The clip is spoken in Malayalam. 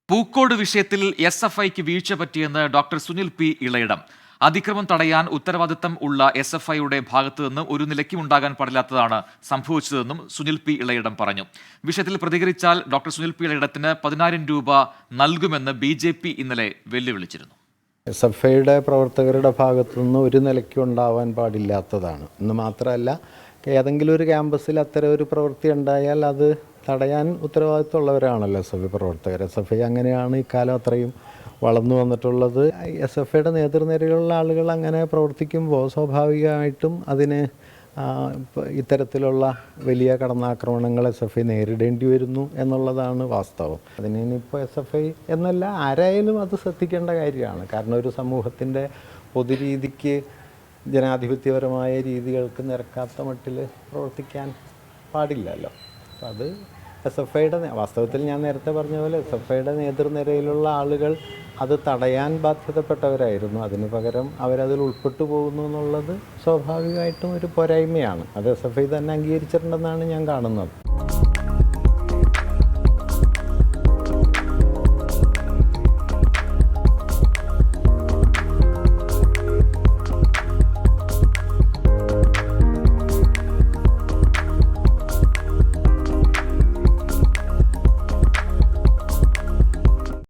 പൂക്കോട് വിഷയത്തിൽ എസ്.എഫ്.ഐക്ക് വീഴ്ച പറ്റിയെന്ന് ഡോക്ടർ സുനിൽ പി ഇളയിടം. അതിക്രമം തടയാൻ ഉത്തരവാദിത്തം ഉള്ള എസ്.എഫ്.ഐയുടെ ഭാഗത്തു നിന്ന് ഒരു നിലയ്ക്കും ഉണ്ടാകാൻ പാടില്ലാത്തതാണ് സംഭവിച്ചതെന്നും സുനിൽ പി ഇളയിടം പറഞ്ഞു. വിഷയത്തിൽ പ്രതികരിച്ചാൽ ഡോക്ടർ സുനിൽ പി ഇളയിടത്തിന് 10,000 രൂപ നൽകുമെന്ന് ബി.ജെ.പി ഇന്നലെ വെല്ലുവിളിച്ചിരുന്നു. എസ്.എഫ്.ഐയുടെ പ്രവർത്തകരുടെ ഭാഗത്തുനിന്ന് ഒരു നിലയ്ക്കും ഉണ്ടാവാൻ പാടില്ലാത്തതാണ്. എന്ന് മാത്രമല്ല, ഏതെങ്കിലും ഒരു ക്യാമ്പസിൽ അത്തരം ഒരു പ്രവൃത്തി ഉണ്ടായാൽ അത് തടയാൻ ഉത്തരവാദിത്തമുള്ളവരാണല്ലോ എസ്.എഫ്.ഐ പ്രവർത്തകർ. എസ്.എഫ്.ഐ അങ്ങനെയാണ് ഇക്കാലം അത്രയും വളർന്നു വന്നിട്ടുള്ളത്. എസ്.എഫ്.ഐയുടെ നേതൃനിരയിലുള്ള ആളുകൾ അങ്ങനെ പ്രവർത്തിക്കുമ്പോൾ സ്വാഭാവികമായിട്ടും അതിന് ഇത്തരത്തിലുള്ള വലിയ കടന്നാക്രമണങ്ങൾ എസ്.എഫ്.ഐ നേരിടേണ്ടി വരുന്നു എന്നുള്ളതാണ് വാസ്തവം. അതിന് ഇനിയിപ്പോൾ എസ്.എഫ്.ഐ എന്നല്ല, ആരായാലും അത് ശ്രദ്ധിക്കേണ്ട കാര്യമാണ്. കാരണം ഒരു സമൂഹത്തിൻ്റെ പൊതുരീതിക്ക് ജനാധിപത്യപരമായ രീതികൾക്ക് നിരക്കാത്ത മട്ടിൽ പ്രവർത്തിക്കാൻ പാടില്ലല്ലോ. അപ്പോൾ അത് എസ്.എഫ്.ഐയുടെ വാസ്തവത്തിൽ ഞാൻ നേരത്തെ പറഞ്ഞ പോലെ എസ്.എഫ്.ഐയുടെ നേതൃനിരയിലുള്ള ആളുകൾ അത് തടയാൻ ബാധ്യതപ്പെട്ടവരായിരുന്നു. അതിന് പകരം അവരതിൽ ഉൾപ്പെട്ടു പോകുന്നു എന്നുള്ളത് സ്വാഭാവികമായിട്ടും ഒരു പോരായ്മയാണ്. അത് എസ്.എഫ്.ഐ തന്നെ അംഗീകരിച്ചിട്ടുണ്ടെന്നാണ് ഞാൻ കാണുന്നത്.